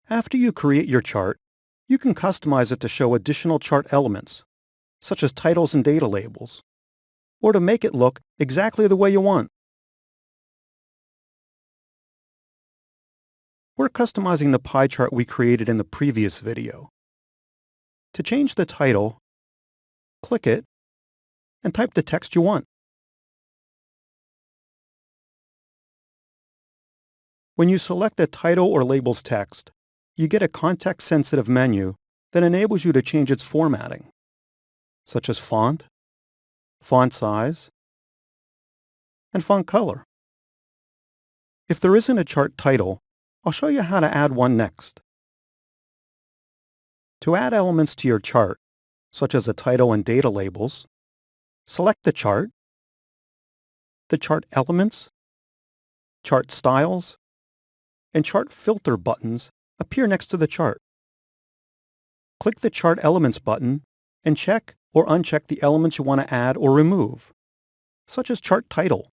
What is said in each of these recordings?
After you create your chart, you can customize it to show additional chart elements, such as titles and data labels, or to make it look exactly the way you want. We're customizing the pie chart we created in the previous video. To change the title, click it and type the text you want. When you select the title or label's text, you get a context-sensitive menu that enables you to change its formatting, such as font, font size, and font color. If there isn't a chart title, I'll show you how to add one next. To add elements to your chart, such as a title and data labels, select the chart elements, chart styles, and chart filter buttons appear next to the chart. Click the Chart Elements button and check or uncheck the elements you want to add or remove, such as chart title.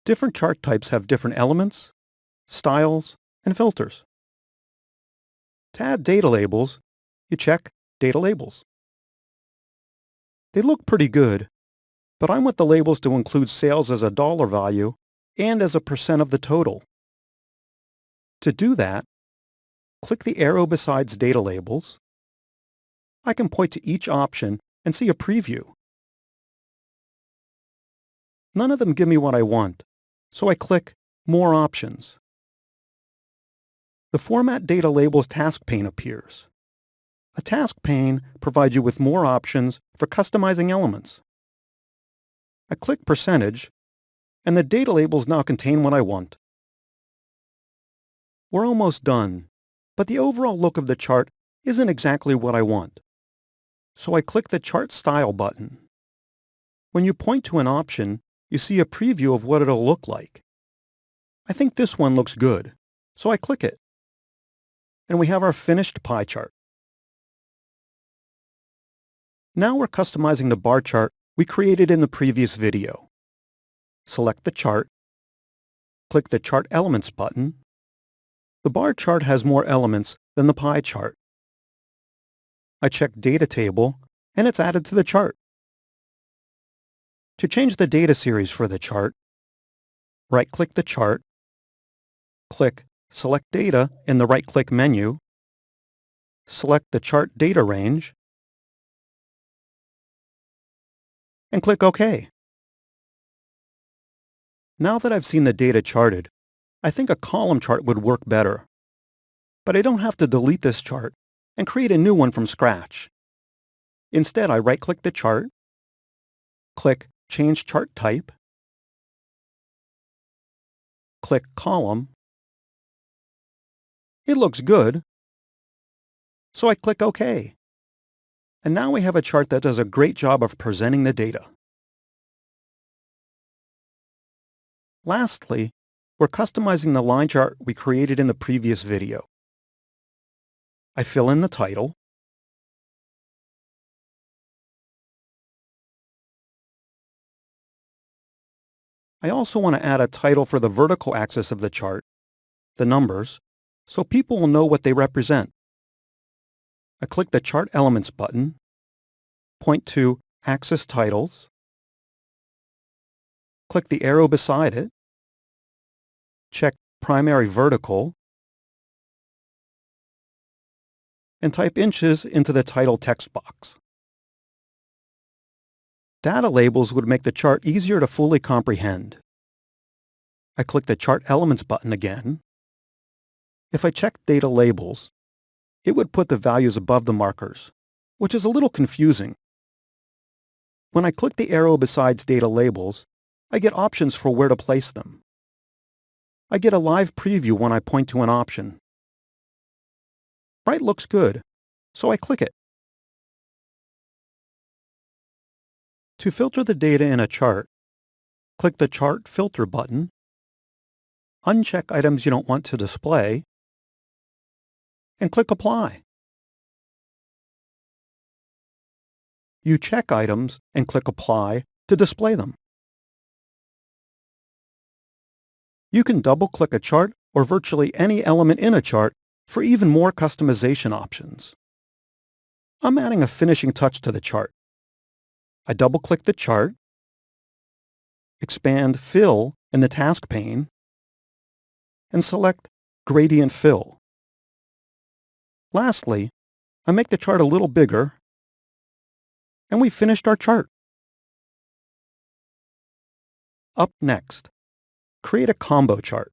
Different chart types have different elements, styles, and filters. To add data labels, you check Data Labels. They look pretty good, but I want the labels to include sales as a dollar value and as a % of the total. To do that, click the arrow besides Data Labels. I can point to each option and see a preview. None of them give me what I want, so I click More Options. The Format Data Labels task pane appears. A task pane provides you with more options for customizing elements. I click Percentage, and the data labels now contain what I want. We're almost done, but the overall look of the chart isn't exactly what I want. So I click the Chart Style button. When you point to an option, you see a preview of what it'll look like. I think this one looks good, so I click it. And we have our finished pie chart. Now we're customizing the bar chart we created in the previous video. Select the chart, click the Chart Elements button. The bar chart has more elements than the pie chart. I check Data Table, and it's added to the chart. To change the data series for the chart, right-click the chart, click Select Data in the right-click menu, select the chart data range, and click OK. Now that I've seen the data charted, I think a column chart would work better. But I don't have to delete this chart and create a new one from scratch. Instead, I right-click the chart, click Change Chart Type, click Column. It looks good, so I click OK. And now we have a chart that does a great job of presenting the data. Lastly, we're customizing the line chart we created in the previous video. I fill in the title, I also want to add a title for the vertical axis of the chart, the numbers, so people will know what they represent. I click the Chart Elements button, point to Axis Titles, click the arrow beside it, check Primary Vertical, and type inches into the title text box. Data labels would make the chart easier to fully comprehend. I click the Chart Elements button again. If I check Data Labels, it would put the values above the markers, which is a little confusing. When I click the arrow besides Data Labels, I get options for where to place them. I get a live preview when I point to an option. Right looks good, so I click it. To filter the data in a chart, click the Chart Filter button, uncheck items you don't want to display, and click Apply. You check items and click Apply to display them. You can double-click a chart or virtually any element in a chart for even more customization options. I'm adding a finishing touch to the chart. I double-click the chart, expand Fill in the task pane, and select Gradient Fill. Lastly, I make the chart a little bigger, and we've finished our chart. Up next, create a combo chart.